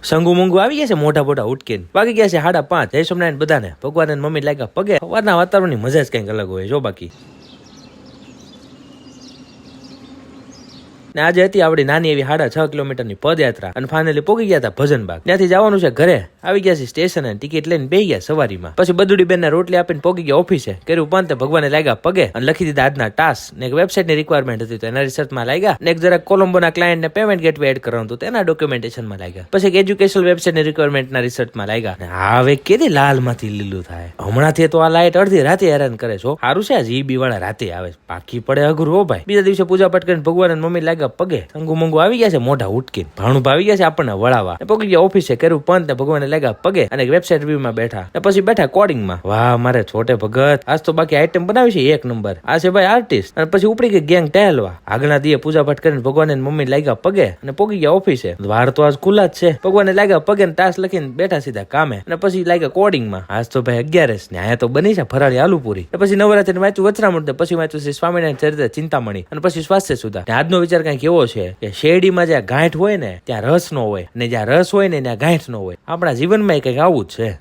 સંગુ મંગુ આવી ગયા છે મોટા મોટા ઉટકીને વાગી ગયા છે 5:30 જય સોમનારાયણ બધાને ભગવાન અને મમ્મી લાગ્યા પગે સવારના વાતાવરણની મજા જ કંઈક અલગ હોય જો બાકી ને આજે હતી આપડી નાની એવી 6.5 કિલોમીટરની પદયાત્રા અને ફાઇનલી પોગી ગયા હતા ભજનબાગ ત્યાંથી જવાનું છે ઘરે આવી ગયા છે સ્ટેશન ટિકિટ લઈને બેહી ગયા સવારીમાં પછી બદુડી બેન ને રોટલી આપીને પોગી ગયા ઓફિસે કર્યું પણ તે ભગવાને લાગ્યા પગે અને લખી દીધા આજના ટાસ્ક ને એક વેબસાઇટ ની રિક્વાયરમેન્ટ હતી તો એના રિસર્ચમાં લાગ્યા ને એક જરાક કોલંબોના ક્લાયન્ટ ને પેમેન્ટ ગેટવે એડ કરવાનું હતું તેના ડોક્યુમેન્ટેશનમાં લાગ્યા પછી એક એજ્યુકેશનલ વેબસાઇટ ની રિક્વાયરમેન્ટના રિસર્ચમાં લાગ્યા હવે કેદી લાલ માંથી લીલું થાય હમણાંથી તો આ લાઈટ અડધી રાતે હેરાન કરે છો સારું છે જીબી વાળા રાતે આવે પાકી પડે અઘરું હો ભાઈ બીજા દિવસે પૂજા પાઠ કરીને ભગવાન અને મમ્મી લાગ્યા પગે સંગુ મંગુ આવી ગયા છે મોઢા ઉટકીને ભાણું ભાવી ગયા છે આપણને વળાવા પોગી ગયા ઓફિસે કર્યું પંત ને ભગવાને લાગ્યા પગે અને વેબસાઇટ રિવ્યુ માં બેઠા ને પછી બેઠા કોડિંગમાં વાહ મારે છોટે ભગત આજ તો બાકી આઈટમ બનાવી છે 1 નંબર આ છે ભાઈ આર્ટિસ્ટ અને પછી ઉપડી ગઈ ગેંગ ટેલવા આગળના દીએ પૂજા પાઠ કરીને ભગવાન અને મમ્મી લાગ્યા પગે અને પોગી ગયા ઓફિસે વાર તો આજ ખુલ્લા જ છે ભગવાને લાગ્યા પગે ને ટાસ્ક લખીને બેઠા સીધા કામે અને પછી લાગ્યા કોડિંગમાં આજ તો ભાઈ 11 ને આયા તો બની છે ફરાળી આલુપુરી પછી નવરાત્રી વાંચ્યું વચરામૃત પછી વાંચ્યું છે સ્વામિનારાયણ ચરિત્ર ચિંતામણી અને પછી સ્વાસ્થ્ય સુધા આજનો વિચાર કઈક એવો છે કે શેરડીમાં જ્યાં ગાંઠ હોય ને ત્યાં રસ નો હોય ને જ્યાં રસ હોય ને ત્યાં ગાંઠ નો હોય આપણા જીવનમાં કઈક આવું જ છે